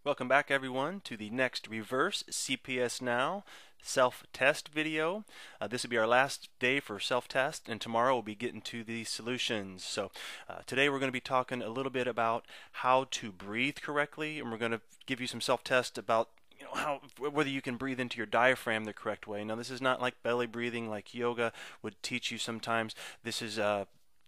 Welcome back everyone to the next reverse CPS Now self-test video. This will be our last day for self-test, and tomorrow we'll be getting to the solutions. So today we're going to be talking a little bit about how to breathe correctly, and we're going to give you some self-test about whether you can breathe into your diaphragm the correct way. Now this is not like belly breathing like yoga would teach you sometimes. This is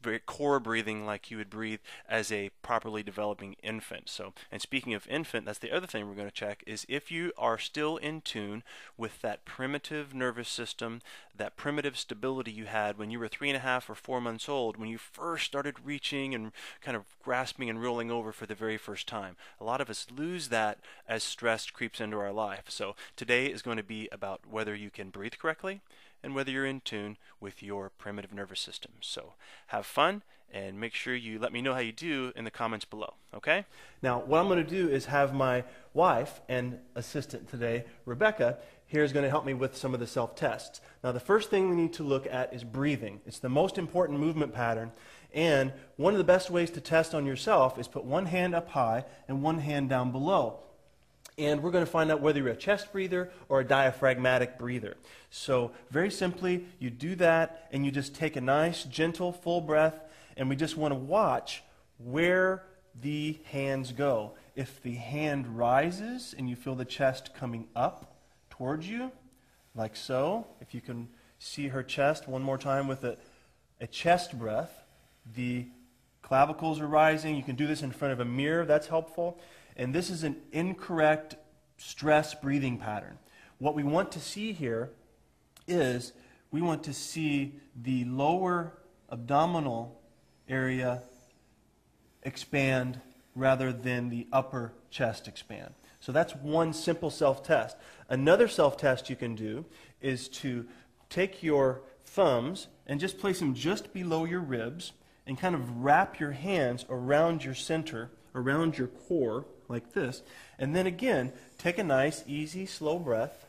very core breathing like you would breathe as a properly developing infant. So, and speaking of infant, that's the other thing we're going to check is if you are still in tune with that primitive nervous system, that primitive stability you had when you were 3.5 or 4 months old, when you first started reaching and kind of grasping and rolling over for the very first time. A lot of us lose that as stress creeps into our life. So today is going to be about whether you can breathe correctly and whether you're in tune with your primitive nervous system. So have fun and make sure you let me know how you do in the comments below, okay? Now, what I'm going to do is have my wife and assistant today, Rebecca, here is going to help me with some of the self-tests. Now, the first thing we need to look at is breathing. It's the most important movement pattern, and one of the best ways to test on yourself is put one hand up high and one hand down below. And we're going to find out whether you're a chest breather or a diaphragmatic breather. So very simply, you do that and you just take a nice, gentle, full breath, and we just want to watch where the hands go. If the hand rises and you feel the chest coming up towards you, like so, if you can see her chest one more time with a chest breath, the clavicles are rising. You can do this in front of a mirror. That's helpful. And this is an incorrect stress breathing pattern. What we want to see here is we want to see the lower abdominal area expand rather than the upper chest expand. So that's one simple self-test. Another self-test you can do is to take your thumbs and just place them just below your ribs and kind of wrap your hands around your center, around your core, like this. And then again, take a nice, easy, slow breath.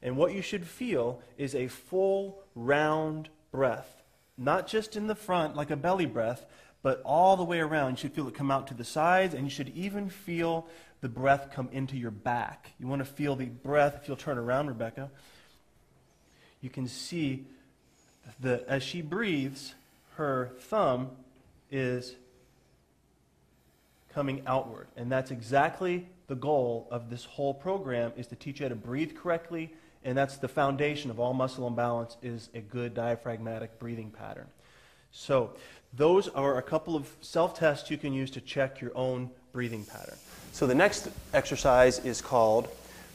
And what you should feel is a full, round breath. Not just in the front, like a belly breath, but all the way around. You should feel it come out to the sides, and you should even feel the breath come into your back. You want to feel the breath. If you'll turn around, Rebecca, you can see as she breathes, her thumb is coming outward. And that's exactly the goal of this whole program, is to teach you how to breathe correctly, and that's the foundation of all muscle imbalance, is a good diaphragmatic breathing pattern. So those are a couple of self-tests you can use to check your own breathing pattern. So the next exercise is called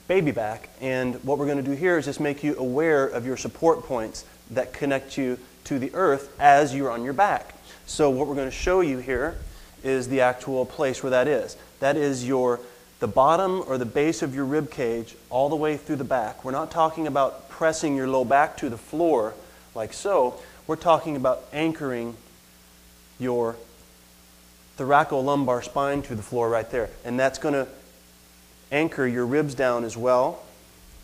baby back, and what we're going to do here is just make you aware of your support points that connect you to the earth as you're on your back. So what we're going to show you here is the actual place where that is. That is the bottom or the base of your rib cage all the way through the back. We're not talking about pressing your low back to the floor like so. We're talking about anchoring your thoracolumbar spine to the floor right there. And that's going to anchor your ribs down as well.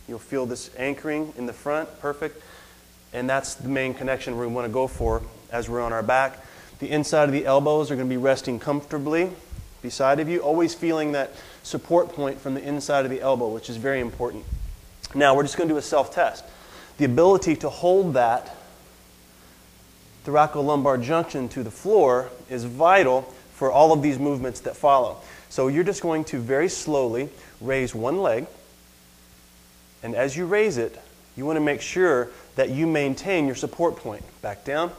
You'll feel this anchoring in the front, perfect. And that's the main connection we want to go for as we're on our back. The inside of the elbows are going to be resting comfortably beside of you, always feeling that support point from the inside of the elbow, which is very important. Now we're just going to do a self-test. The ability to hold that thoracolumbar junction to the floor is vital for all of these movements that follow. So you're just going to very slowly raise one leg, and as you raise it, you want to make sure that you maintain your support point. Back down.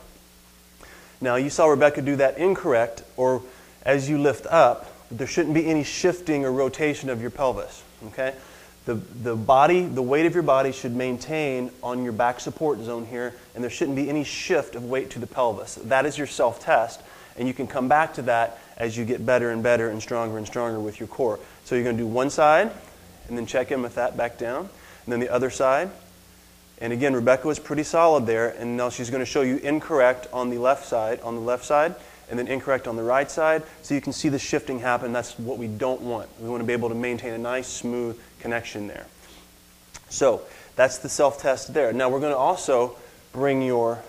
Now, you saw Rebecca do that incorrect, or as you lift up, there shouldn't be any shifting or rotation of your pelvis, okay? The weight of your body should maintain on your back support zone here, and there shouldn't be any shift of weight to the pelvis. That is your self-test, and you can come back to that as you get better and better and stronger with your core. So you're going to do one side, and then check in with that back down, and then the other side. And again, Rebecca was pretty solid there, and now she's going to show you incorrect on the left side, and then incorrect on the right side, so you can see the shifting happen. That's what we don't want. We want to be able to maintain a nice, smooth connection there. So that's the self-test there. Now we're going to also bring your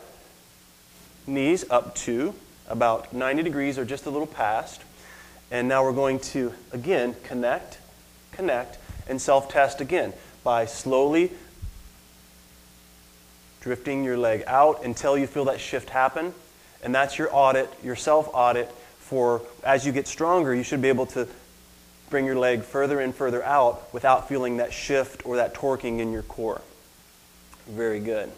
knees up to about 90 degrees or just a little past, and now we're going to, again, connect connect, and self-test again by slowly drifting your leg out until you feel that shift happen. And that's your audit, your self-audit for as you get stronger, you should be able to bring your leg further and further out without feeling that shift or that torquing in your core. Very good.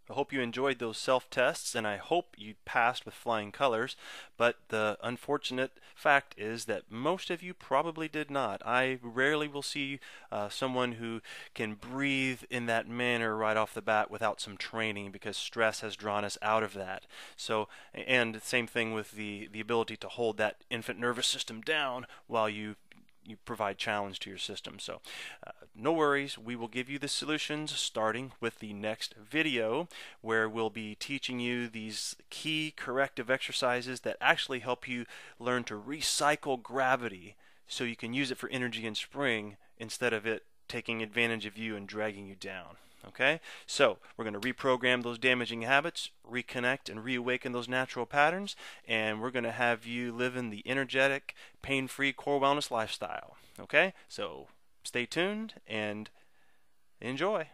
I hope you enjoyed those self-tests, and I hope you passed with flying colors, but the unfortunate fact is that most of you probably did not. I rarely will see someone who can breathe in that manner right off the bat without some training, because stress has drawn us out of that. So, and same thing with the ability to hold that infant nervous system down while you provide challenge to your system. So no worries, we will give you the solutions starting with the next video, where we'll be teaching you these key corrective exercises that actually help you learn to recycle gravity so you can use it for energy and spring instead of it taking advantage of you and dragging you down. Okay, so we're going to reprogram those damaging habits, reconnect and reawaken those natural patterns, and we're going to have you living the energetic, pain-free core wellness lifestyle. Okay, so stay tuned and enjoy.